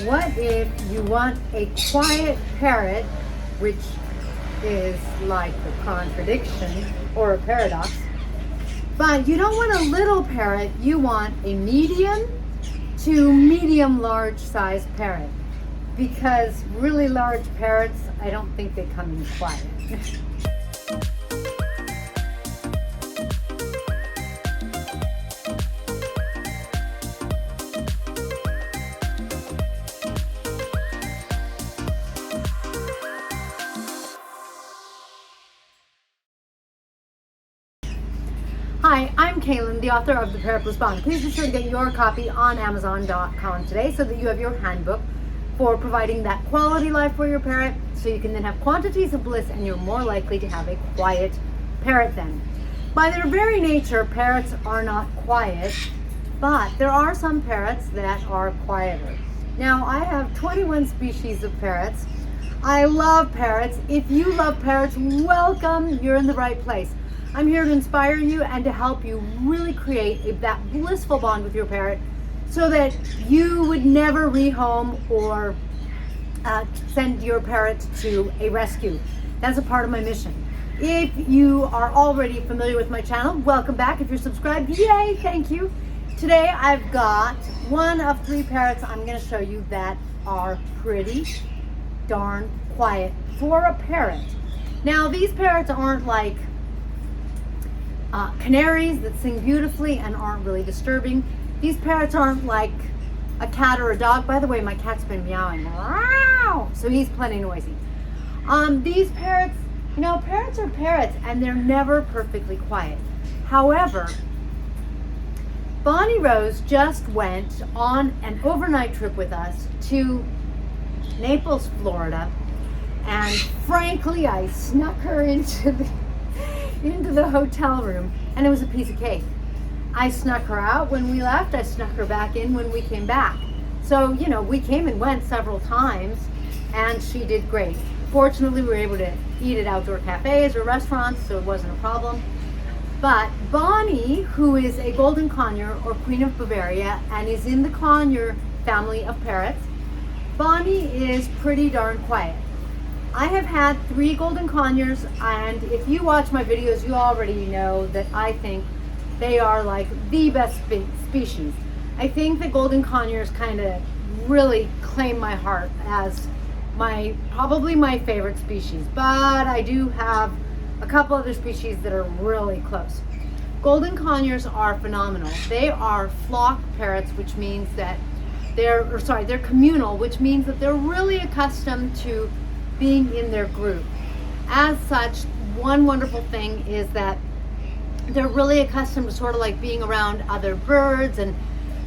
What if you want a quiet parrot, which is like a contradiction or a paradox, but you don't want a little parrot, you want a medium to medium large size parrot, because really large parrots, I don't think they come in quiet. Hi, I'm Kaylin, the author of the Parrot Bliss Bond. Please be sure to get your copy on Amazon.com today so that you have your handbook for providing that quality life for your parrot, so you can then have quantities of bliss and you're more likely to have a quiet parrot then. By their very nature, parrots are not quiet, but there are some parrots that are quieter. Now, I have 21 species of parrots. I love parrots. If you love parrots, welcome, you're in the right place. I'm here to inspire you and to help you really create that blissful bond with your parrot so that you would never rehome or send your parrot to a rescue. That's a part of my mission. If you are already familiar with my channel, welcome back. If you're subscribed, yay, thank you. Today I've got one of 3 parrots I'm going to show you that are pretty darn quiet for a parrot. Now, these parrots aren't like canaries that sing beautifully and aren't really disturbing. These parrots aren't like a cat or a dog. By the way, my cat's been meowing, wow, so he's plenty noisy. These parrots, you know, parrots are parrots and they're never perfectly quiet. However, Bonnie Rose just went on an overnight trip with us to Naples, Florida, and frankly, I snuck her into the hotel room, and it was a piece of cake. I snuck her out when we left. I snuck her back in when we came back. So, you know, we came and went several times, and she did great. Fortunately, we were able to eat at outdoor cafes or restaurants, so it wasn't a problem. But Bonnie, who is a golden conure or Queen of Bavaria and is in the conure family of parrots, Bonnie is pretty darn quiet. I have had 3 golden conures, and if you watch my videos, you already know that I think they are like the best species. I think the golden conures kind of really claim my heart as probably my favorite species, but I do have a couple other species that are really close. Golden conures are phenomenal. They are flock parrots, which means that they're communal, which means that they're really accustomed to being in their group. As such, one wonderful thing is that they're really accustomed to sort of like being around other birds, and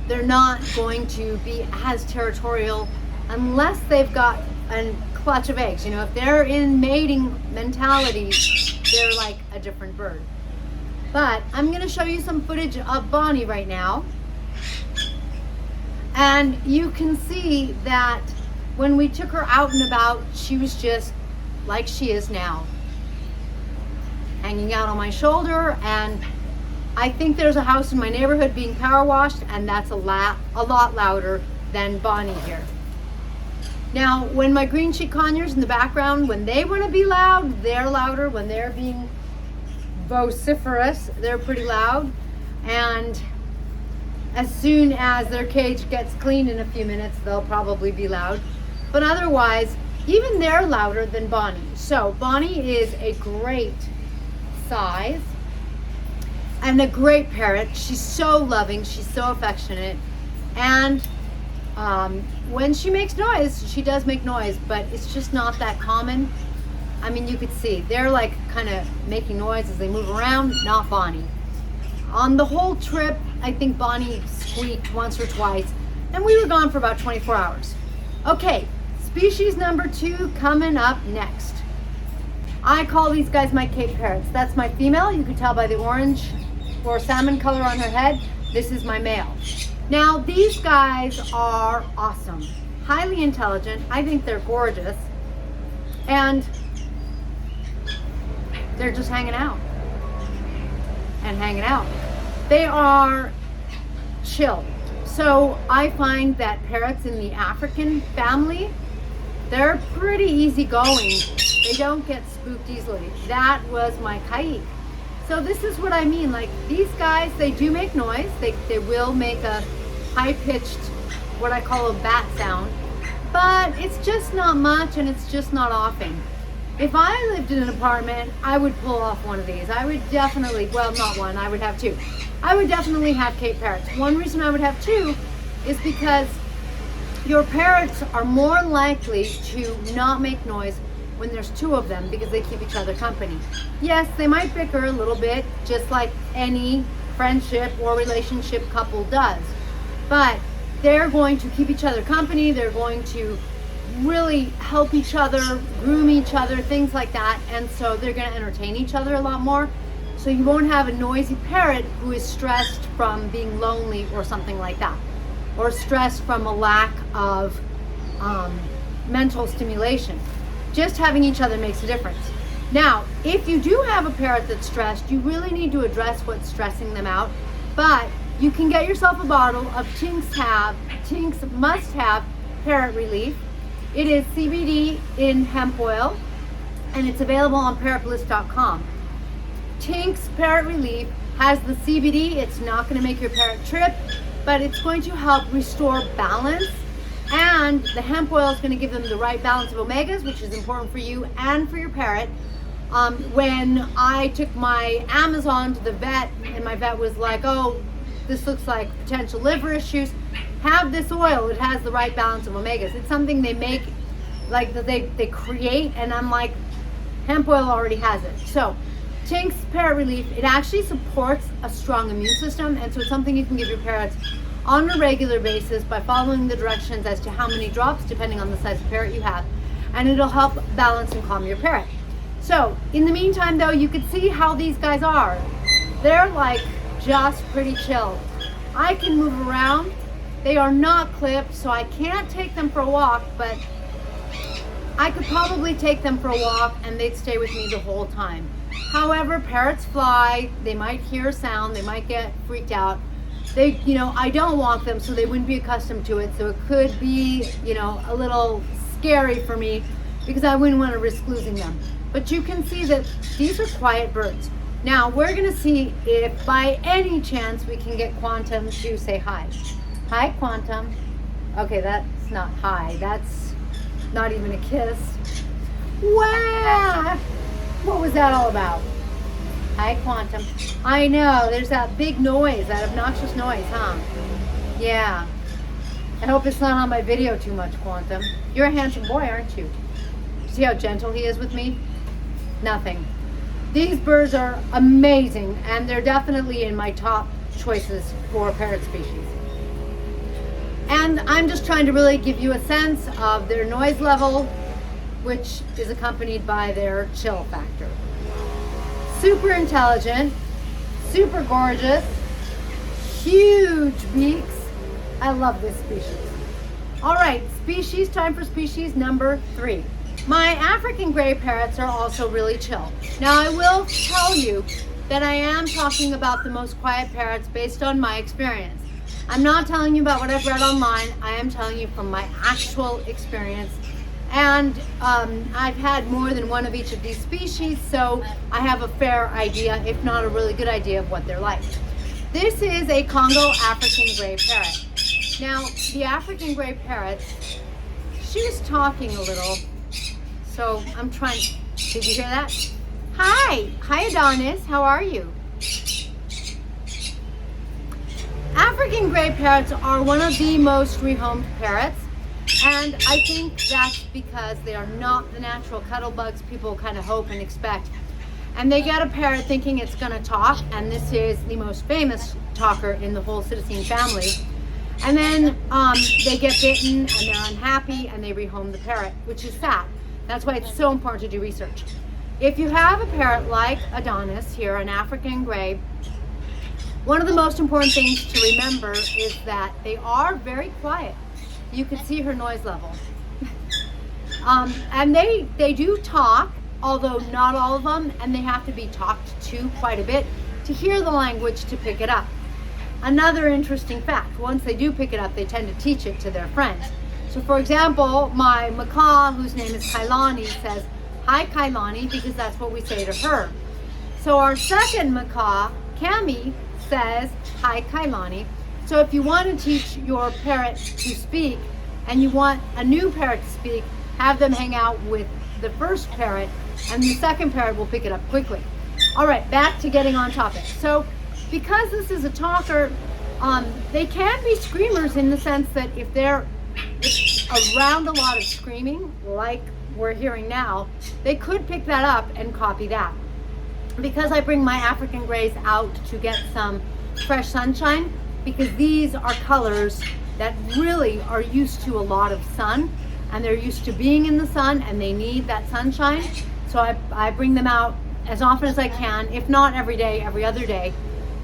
they're not going to be as territorial unless they've got a clutch of eggs. You know, if they're in mating mentality, they're like a different bird. But I'm going to show you some footage of Bonnie right now, and you can see that when we took her out and about, she was just like she is now, hanging out on my shoulder. And I think there's a house in my neighborhood being power washed, and that's a lot louder than Bonnie here. Now, when my green cheek conures in the background, when they want to be loud, they're louder. When they're being vociferous, they're pretty loud. And as soon as their cage gets cleaned in a few minutes, they'll probably be loud. But otherwise, even they're louder than Bonnie. So Bonnie is a great size and a great parrot. She's so loving, she's so affectionate, and when she makes noise, she does make noise, but it's just not that common. I mean, you could see they're like kind of making noise as they move around, not Bonnie. On the whole trip, I think Bonnie squeaked once or twice, and we were gone for about 24 hours. Okay, species number 2 coming up next. I call these guys my Cape Parrots. That's my female. You can tell by the orange or salmon color on her head. This is my male. Now, these guys are awesome, highly intelligent. I think they're gorgeous, and they're just hanging out and hanging out. They are chill. So I find that parrots in the African family, they're pretty easygoing. They don't get spooked easily. That was my kite. So this is what I mean. Like, these guys, they do make noise. They will make a high-pitched, what I call a bat sound. But it's just not much, and it's just not often. If I lived in an apartment, I would pull off one of these. I would definitely, well, not one, I would have two. I would definitely have Cape Parrots. One reason I would have two is because your parrots are more likely to not make noise when there's two of them, because they keep each other company. Yes, they might bicker a little bit, just like any friendship or relationship couple does. But they're going to keep each other company. They're going to really help each other, groom each other, things like that. And so they're going to entertain each other a lot more. So you won't have a noisy parrot who is stressed from being lonely or something like that, or stressed from a lack of mental stimulation. Just having each other makes a difference. Now, if you do have a parrot that's stressed, you really need to address what's stressing them out. But you can get yourself a bottle of TINK'S must-have parrot relief. It is CBD in hemp oil, and it's available on parrotbliss.com. TINK'S Parrot Relief has the CBD. It's not going to make your parrot trip, but it's going to help restore balance. And the hemp oil is going to give them the right balance of omegas, which is important for you and for your parrot. When I took my Amazon to the vet, and my vet was like, oh, this looks like potential liver issues, have this oil. It has the right balance of omegas. It's something they make, like they create, and I'm like, hemp oil already has it. So TINK'S Parrot Relief, it actually supports a strong immune system, and so it's something you can give your parrots on a regular basis by following the directions as to how many drops, depending on the size of parrot you have, and it'll help balance and calm your parrot. So in the meantime, though, you can see how these guys are. They're like just pretty chill. I can move around. They are not clipped, so I can't take them for a walk, but I could probably take them for a walk and they'd stay with me the whole time. However, parrots fly. They might hear a sound. They might get freaked out. I don't walk them, so they wouldn't be accustomed to it. So it could be, a little scary for me, because I wouldn't want to risk losing them. But you can see that these are quiet birds. Now, we're going to see if by any chance we can get Quantum to say hi. Hi, Quantum. Okay, that's not hi. That's not even a kiss. Wow! What was that all about? Hi, Quantum. I know, there's that big noise, that obnoxious noise, huh? Yeah. I hope it's not on my video too much, Quantum. You're a handsome boy, aren't you? See how gentle he is with me? Nothing. These birds are amazing, and they're definitely in my top choices for parrot species. And I'm just trying to really give you a sense of their noise level, which is accompanied by their chill factor. Super intelligent, super gorgeous, huge beaks. I love this species. All right, time for species number 3. My African gray parrots are also really chill. Now, I will tell you that I am talking about the most quiet parrots based on my experience. I'm not telling you about what I've read online. I am telling you from my actual experience. And I've had more than one of each of these species, so I have a fair idea, if not a really good idea, of what they're like. This is a Congo African gray parrot. Now, the African gray parrot, she was talking a little, so I'm trying. Did you hear that? Hi Adonis, how are you? African gray parrots are one of the most rehomed parrots. And I think that's because they are not the natural cuddle bugs people kind of hope and expect. And they get a parrot thinking it's going to talk, and this is the most famous talker in the whole Cetacine family. And then they get bitten, and they're unhappy, and they rehome the parrot, which is sad. That's why it's so important to do research. If you have a parrot like Adonis here, an African gray, one of the most important things to remember is that they are very quiet. You can see her noise level. And they do talk, although not all of them, and they have to be talked to quite a bit to hear the language to pick it up. another interesting fact, once they do pick it up, they tend to teach it to their friends. So for example, my macaw, whose name is Kailani, says, "Hi Kailani," because that's what we say to her. So our second macaw, Cami, says, "Hi Kailani." So if you want to teach your parrot to speak and you want a new parrot to speak, have them hang out with the first parrot and the second parrot will pick it up quickly. All right, back to getting on topic. So because this is a talker, they can be screamers in the sense that if they're around a lot of screaming, like we're hearing now, they could pick that up and copy that. Because I bring my African grays out to get some fresh sunshine, because these are colors that really are used to a lot of sun, and they're used to being in the sun and they need that sunshine. So I bring them out as often as I can, if not every day, every other day.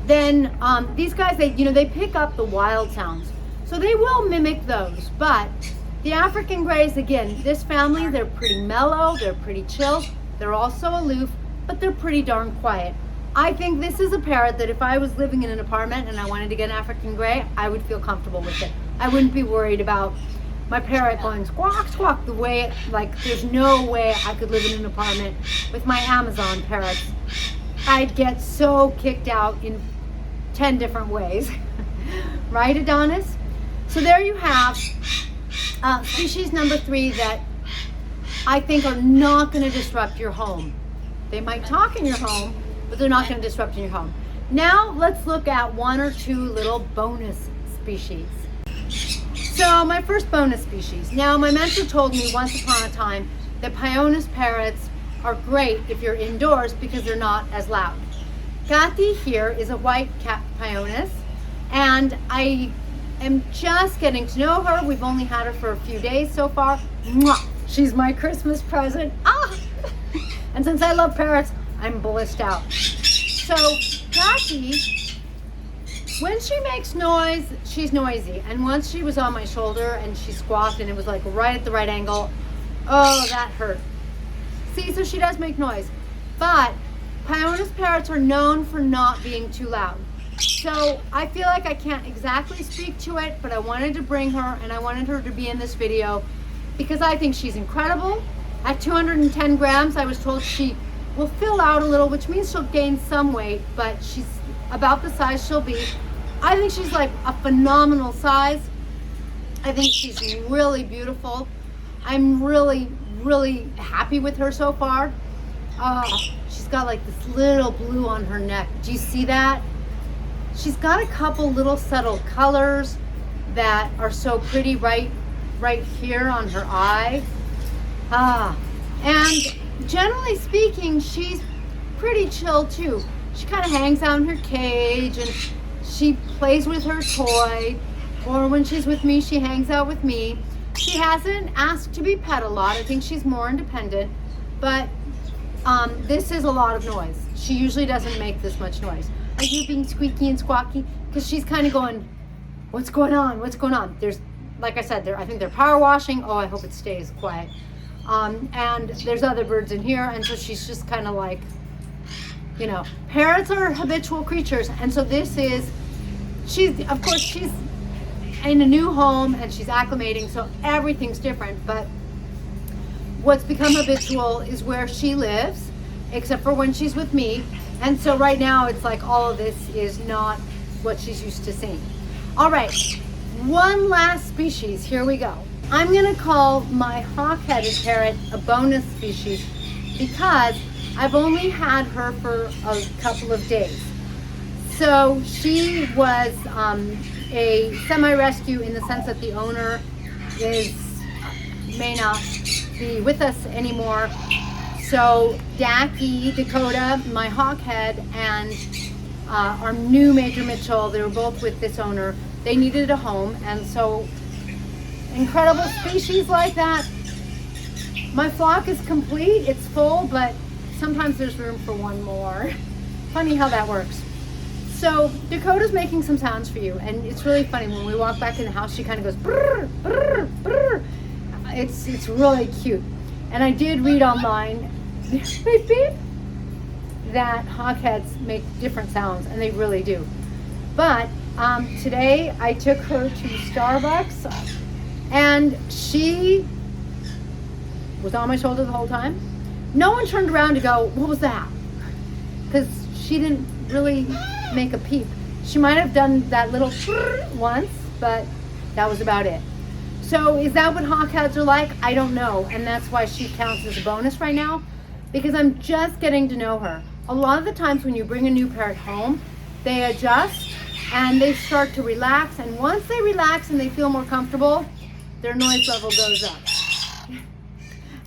Then these guys, they pick up the wild sounds. So they will mimic those, but the African grays, again, this family, they're pretty mellow, they're pretty chill, they're also aloof, but they're pretty darn quiet. I think this is a parrot that if I was living in an apartment and I wanted to get an African gray, I would feel comfortable with it. I wouldn't be worried about my parrot going squawk, squawk, the way, like there's no way I could live in an apartment with my Amazon parrots. I'd get so kicked out in 10 different ways. Right, Adonis? So there you have species number 3 that I think are not going to disrupt your home. They might talk in your home, but they're not going to disrupt in your home. Now let's look at 1 or 2 little bonus species. So my first bonus species. Now my mentor told me once upon a time that Pioneer parrots are great if you're indoors because they're not as loud. Gati here is a white-capped Pioneer, and I am just getting to know her. We've only had her for a few days so far. Mwah! She's my Christmas present. Ah! And since I love parrots, I'm blissed out. So Gati, when she makes noise, she's noisy. And once she was on my shoulder and she squawked and it was like right at the right angle, oh, that hurt. See, so she does make noise. But Pioneer parrots are known for not being too loud. So I feel like I can't exactly speak to it, but I wanted to bring her and I wanted her to be in this video because I think she's incredible. At 210 grams, I was told she will fill out a little, which means she'll gain some weight, but she's about the size she'll be. I think she's like a phenomenal size. I think she's really beautiful. I'm really, really happy with her so far. She's got like this little blue on her neck. Do you see that? She's got a couple little subtle colors that are so pretty right here on her eye. And generally speaking, she's pretty chill too. She kind of hangs out in her cage and she plays with her toy, or when she's with me, she hangs out with me. She hasn't asked to be pet a lot. I think she's more independent, but this is a lot of noise. She usually doesn't make this much noise. Are you being squeaky and squawky? Because she's kind of going, what's going on? What's going on? There's, like I said, I think they're power washing. Oh, I hope it stays quiet. And there's other birds in here, and so she's just kind of like, parrots are habitual creatures, and so this is, she's in a new home and she's acclimating, so everything's different, but what's become habitual is where she lives, except for when she's with me, and so right now it's like all of this is not what she's used to seeing. All right, one last species, here we go. I'm gonna call my hawk-headed parrot a bonus species because I've only had her for a couple of days. So she was a semi-rescue in the sense that the owner may not be with us anymore. So Dakota, my hawkhead, and our new Major Mitchell, they were both with this owner. They needed a home, and so incredible species like that. My flock is complete, it's full, but sometimes there's room for one more. Funny how that works. So Dakota's making some sounds for you, and it's really funny. When we walk back in the house, she kind of goes brr, brr, brr. It's really cute. And I did read online beep, beep, that hawkheads make different sounds, and they really do. But Today I took her to Starbucks and she was on my shoulder the whole time. No one turned around to go, what was that? Because she didn't really make a peep. She might have done that little once, but that was about it. So is that what hawkheads are like? I don't know. And that's why she counts as a bonus right now, because I'm just getting to know her. A lot of the times when you bring a new parrot home, they adjust and they start to relax. And once they relax and they feel more comfortable, their noise level goes up.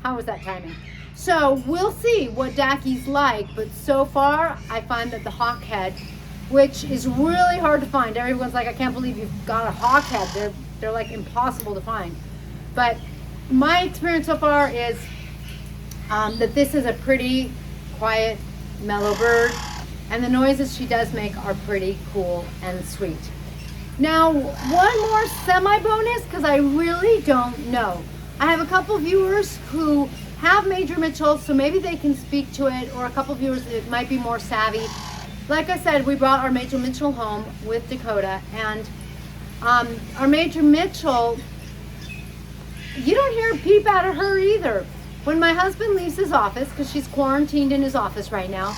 How was that timing? So we'll see what Daki's like, but so far I find that the hawkhead, which is really hard to find. Everyone's like, I can't believe you've got a hawkhead. They're like impossible to find. But my experience so far is that this is a pretty quiet, mellow bird, and the noises she does make are pretty cool and sweet. Now, one more semi-bonus, because I really don't know. I have a couple viewers who have Major Mitchells, so maybe they can speak to it, or a couple viewers that might be more savvy. Like I said, we brought our Major Mitchell home with Dakota, and our Major Mitchell, you don't hear a peep out of her either. When my husband leaves his office, because she's quarantined in his office right now,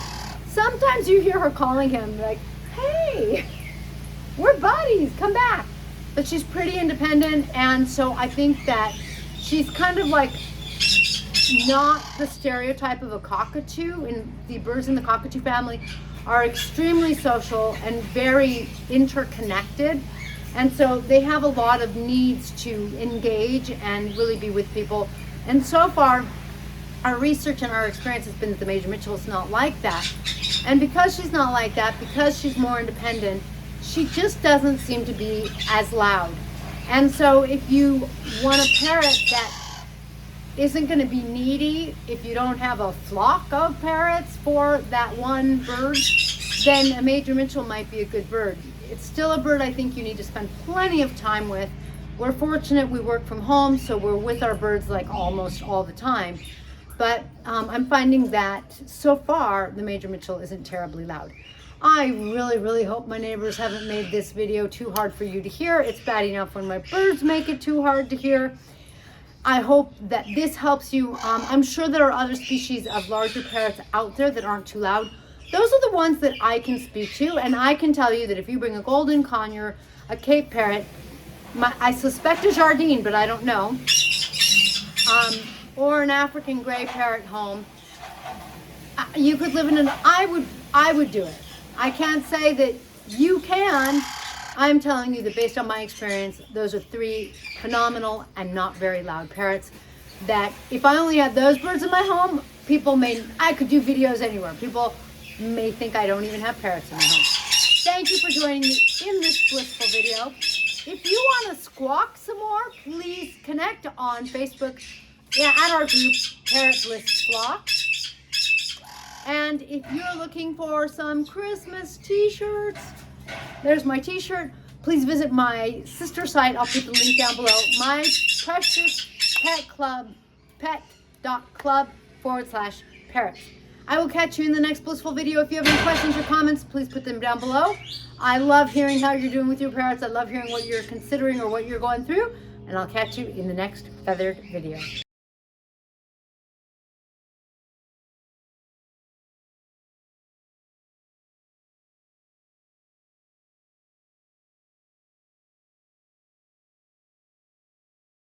sometimes you hear her calling him like, hey, we're buddies, come back. But she's pretty independent, and so I think that she's kind of like not the stereotype of a cockatoo. And the birds in the cockatoo family are extremely social and very interconnected. And so they have a lot of needs to engage and really be with people. And so far, our research and our experience has been that the Major Mitchell is not like that. And because she's not like that, because she's more independent, she just doesn't seem to be as loud. And so if you want a parrot that isn't going to be needy, if you don't have a flock of parrots for that one bird, then a Major Mitchell might be a good bird. It's still a bird I think you need to spend plenty of time with. We're fortunate we work from home, so we're with our birds like almost all the time. But I'm finding that so far the Major Mitchell isn't terribly loud. I really, really hope my neighbors haven't made this video too hard for you to hear. It's bad enough when my birds make it too hard to hear. I hope that this helps you. I'm sure there are other species of larger parrots out there that aren't too loud. Those are the ones that I can speak to, and I can tell you that if you bring a golden conure, a Cape parrot, I suspect a Jardine, but I don't know, or an African gray parrot home, you could live in an, I would do it. I can't say that you can. I'm telling you that based on my experience, those are three phenomenal and not very loud parrots that if I only had those birds in my home, I could do videos anywhere. People may think I don't even have parrots in my home. Thank you for joining me in this blissful video. If you want to squawk some more, please connect on Facebook at our group, Parrot Bliss Bond. And if you're looking for some Christmas t-shirts, there's my t-shirt. Please visit my sister site. I'll put the link down below. My Precious Pet Club, pet.club/parrots. I will catch you in the next blissful video. If you have any questions or comments, please put them down below. I love hearing how you're doing with your parrots. I love hearing what you're considering or what you're going through. And I'll catch you in the next feathered video.